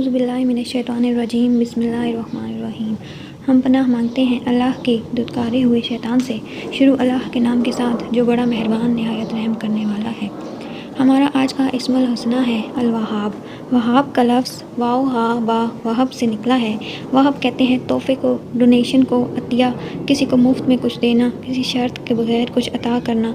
اعوذ باللہ من الشیطان الرجیم بسم اللہ الرحمن الرحیم۔ ہم پناہ مانگتے ہیں اللہ کے دھتکارے ہوئے شیطان سے۔ شروع اللہ کے نام کے ساتھ جو بڑا مہربان نہایت رحم کرنے والا ہے۔ ہمارا آج کا اسم الحسنہ ہے الوہاب۔ وہاب کا لفظ واو ہا با وہب سے نکلا ہے۔ وہب کہتے ہیں تحفے کو، ڈونیشن کو، عطیہ، کسی کو مفت میں کچھ دینا، کسی شرط کے بغیر کچھ عطا کرنا۔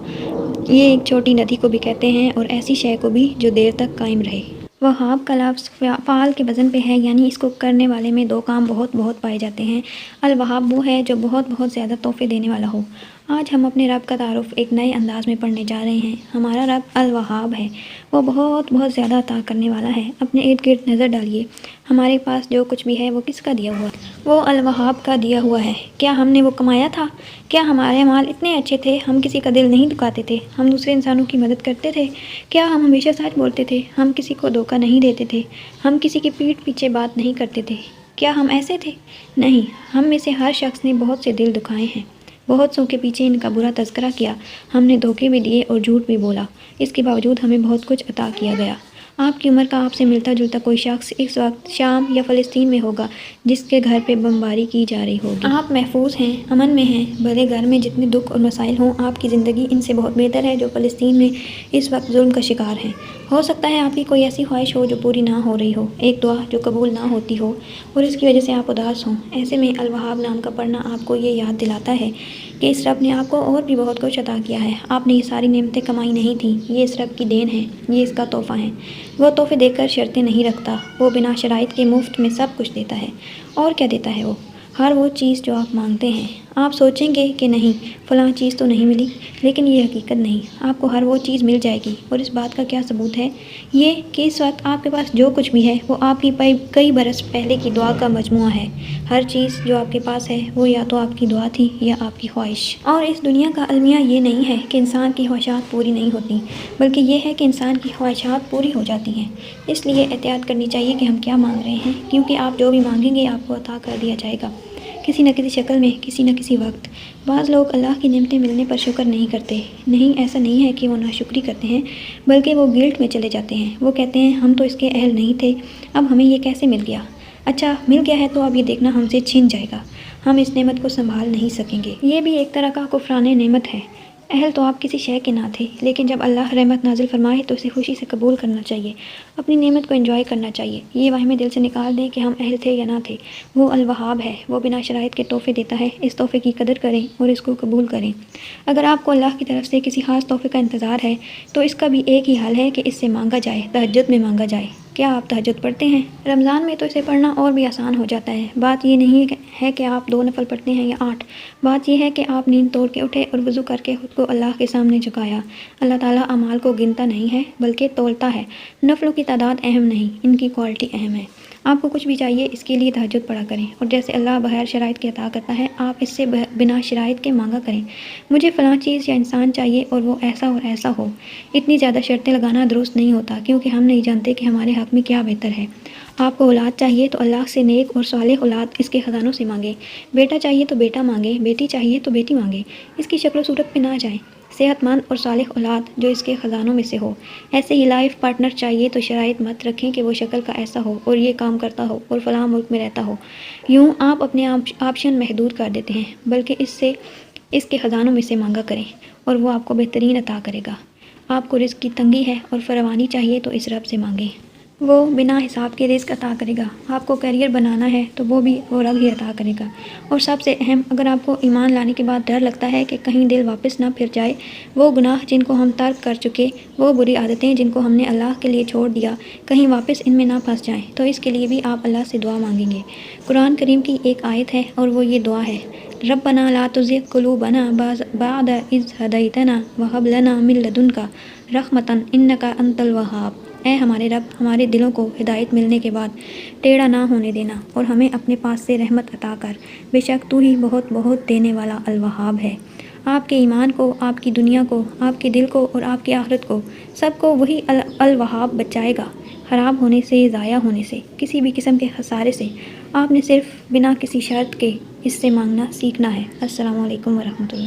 یہ ایک چھوٹی ندی کو بھی کہتے ہیں اور ایسی شے کو بھی جو دیر تک قائم رہے۔ وہاب کا لفظ فعال کے وزن پہ ہے، یعنی اس کو کرنے والے میں دو کام بہت پائے جاتے ہیں۔ الوہاب وہ ہے جو بہت زیادہ تحفے دینے والا ہو۔ آج ہم اپنے رب کا تعارف ایک نئے انداز میں پڑھنے جا رہے ہیں۔ ہمارا رب الوہاب ہے، وہ بہت زیادہ عطا کرنے والا ہے۔ اپنے ارد گرد نظر ڈالیے، ہمارے پاس جو کچھ بھی ہے وہ کس کا دیا ہوا ہے؟ وہ الوہاب کا دیا ہوا ہے۔ کیا ہم نے وہ کمایا تھا؟ کیا ہمارے اعمال اتنے اچھے تھے ہم کسی کا دل نہیں دکھاتے تھے؟ ہم دوسرے انسانوں کی مدد کرتے تھے؟ کیا ہم ہمیشہ سچ بولتے تھے؟ ہم کسی کو دھوکہ نہیں دیتے تھے؟ ہم کسی کی پیٹھ پیچھے بات نہیں کرتے تھے؟ کیا ہم ایسے تھے؟ نہیں، ہم میں سے ہر شخص نے بہت سے دل دکھائے ہیں، بہت سو کے پیچھے ان کا برا تذکرہ کیا، ہم نے دھوکے بھی دیے اور جھوٹ بھی بولا۔ اس کے باوجود ہمیں بہت کچھ عطا کیا گیا۔ آپ کی عمر کا آپ سے ملتا جلتا کوئی شخص اس وقت شام یا فلسطین میں ہوگا جس کے گھر پہ بمباری کی جا رہی ہوگی۔ آپ محفوظ ہیں، امن میں ہیں، بھلے گھر میں جتنے دکھ اور مسائل ہوں، آپ کی زندگی ان سے بہت بہتر ہے جو فلسطین میں اس وقت ظلم کا شکار ہیں۔ ہو سکتا ہے آپ کی کوئی ایسی خواہش ہو جو پوری نہ ہو رہی ہو، ایک دعا جو قبول نہ ہوتی ہو اور اس کی وجہ سے آپ اداس ہوں۔ ایسے میں الوہاب نام کا پڑھنا آپ کو یہ یاد دلاتا ہے کہ اس رب نے آپ کو اور بھی بہت کچھ عطا کیا ہے۔ آپ نے یہ ساری نعمتیں کمائی نہیں تھیں، یہ اس رب کی دین ہے، یہ اس کا تحفہ ہے۔ وہ تحفے دے کر شرطیں نہیں رکھتا، وہ بنا شرائط کے مفت میں سب کچھ دیتا ہے۔ اور کیا دیتا ہے وہ؟ ہر وہ چیز جو آپ مانگتے ہیں۔ آپ سوچیں گے کہ نہیں فلاں چیز تو نہیں ملی، لیکن یہ حقیقت نہیں، آپ کو ہر وہ چیز مل جائے گی۔ اور اس بات کا کیا ثبوت ہے؟ یہ کہ اس وقت آپ کے پاس جو کچھ بھی ہے وہ آپ کی کئی برس پہلے کی دعا کا مجموعہ ہے۔ ہر چیز جو آپ کے پاس ہے وہ یا تو آپ کی دعا تھی یا آپ کی خواہش۔ اور اس دنیا کا المیہ یہ نہیں ہے کہ انسان کی خواہشات پوری نہیں ہوتی، بلکہ یہ ہے کہ انسان کی خواہشات پوری ہو جاتی ہیں۔ اس لیے احتیاط کرنی چاہیے کہ ہم کیا مانگ رہے ہیں، کیونکہ آپ جو بھی مانگیں گے آپ کو عطا کر دیا جائے گا، کسی نہ کسی شکل میں، کسی نہ کسی وقت۔ بعض لوگ اللہ کی نعمتیں ملنے پر شکر نہیں کرتے۔ نہیں، ایسا نہیں ہے کہ وہ ناشکری کرتے ہیں، بلکہ وہ گلٹ میں چلے جاتے ہیں۔ وہ کہتے ہیں ہم تو اس کے اہل نہیں تھے، اب ہمیں یہ کیسے مل گیا؟ اچھا مل گیا ہے تو اب یہ دیکھنا ہم سے چھن جائے گا، ہم اس نعمت کو سنبھال نہیں سکیں گے۔ یہ بھی ایک طرح کا کفران نعمت ہے۔ اہل تو آپ کسی شے کے نہ تھے، لیکن جب اللہ رحمت نازل فرمائے تو اسے خوشی سے قبول کرنا چاہیے، اپنی نعمت کو انجوائے کرنا چاہیے۔ یہ وہم دل سے نکال دیں کہ ہم اہل تھے یا نہ تھے۔ وہ الوہاب ہے، وہ بنا شرائط کے تحفے دیتا ہے۔ اس تحفے کی قدر کریں اور اس کو قبول کریں۔ اگر آپ کو اللہ کی طرف سے کسی خاص تحفے کا انتظار ہے تو اس کا بھی ایک ہی حل ہے کہ اس سے مانگا جائے، تہجد میں مانگا جائے۔ کیا آپ تہجد پڑھتے ہیں؟ رمضان میں تو اسے پڑھنا اور بھی آسان ہو جاتا ہے۔ بات یہ نہیں ہے کہ آپ 2 نفل پڑھتے ہیں یا 8، بات یہ ہے کہ آپ نیند توڑ کے اٹھے اور وضو کر کے خود کو اللہ کے سامنے جھکایا۔ اللہ تعالیٰ اعمال کو گنتا نہیں ہے بلکہ تولتا ہے۔ نفلوں کی تعداد اہم نہیں، ان کی کوالٹی اہم ہے۔ آپ کو کچھ بھی چاہیے اس کے لیے تہجد پڑھا کریں، اور جیسے اللہ بغیر شرائط کے عطا کرتا ہے آپ اس سے بنا شرائط کے مانگا کریں۔ مجھے فلاں چیز یا انسان چاہیے اور وہ ایسا اور ایسا ہو۔ اتنی زیادہ شرطیں لگانا درست نہیں ہوتا، کیونکہ ہم نہیں جانتے کہ ہمارے حق میں کیا بہتر ہے۔ آپ کو اولاد چاہیے تو اللہ سے نیک اور صالح اولاد اس کے خزانوں سے مانگیں۔ بیٹا چاہیے تو بیٹا مانگیں، بیٹی چاہیے تو بیٹی مانگیں، اس کی شکل و صورت پہ نہ جائیں۔ صحت مند اور صالح اولاد جو اس کے خزانوں میں سے ہو۔ ایسے ہی لائف پارٹنر چاہیے تو شرائط مت رکھیں کہ وہ شکل کا ایسا ہو اور یہ کام کرتا ہو اور فلاں ملک میں رہتا ہو۔ یوں آپ اپنے آپشن محدود کر دیتے ہیں، بلکہ اس کے خزانوں میں سے مانگا کریں اور وہ آپ کو بہترین عطا کرے گا۔ آپ کو رزق کی تنگی ہے اور فراوانی چاہیے تو اس رب سے مانگیں، وہ بنا حساب کے رزق عطا کرے گا۔ آپ کو کیریئر بنانا ہے تو وہ رب ہی عطا کرے گا۔ اور سب سے اہم، اگر آپ کو ایمان لانے کے بعد ڈر لگتا ہے کہ کہیں دل واپس نہ پھر جائے، وہ گناہ جن کو ہم ترک کر چکے، وہ بری عادتیں جن کو ہم نے اللہ کے لیے چھوڑ دیا، کہیں واپس ان میں نہ پھنس جائیں، تو اس کے لیے بھی آپ اللہ سے دعا مانگیں گے۔ قرآن کریم کی ایک آیت ہے اور وہ یہ دعا ہے، ربنا لا تزغ قلوبنا بعد اذ ہدیتنا وہب لنا من لدنک رحمۃ انک انت الوہاب۔ اے ہمارے رب، ہمارے دلوں کو ہدایت ملنے کے بعد ٹیڑھا نہ ہونے دینا اور ہمیں اپنے پاس سے رحمت عطا کر، بے شک تو ہی بہت دینے والا الوہاب ہے۔ آپ کے ایمان کو، آپ کی دنیا کو، آپ کے دل کو اور آپ کی آخرت کو، سب کو وہی الوہاب بچائے گا، خراب ہونے سے، ضائع ہونے سے، کسی بھی قسم کے خسارے سے۔ آپ نے صرف بنا کسی شرط کے اس سے مانگنا سیکھنا ہے۔ السلام علیکم ورحمۃ اللہ۔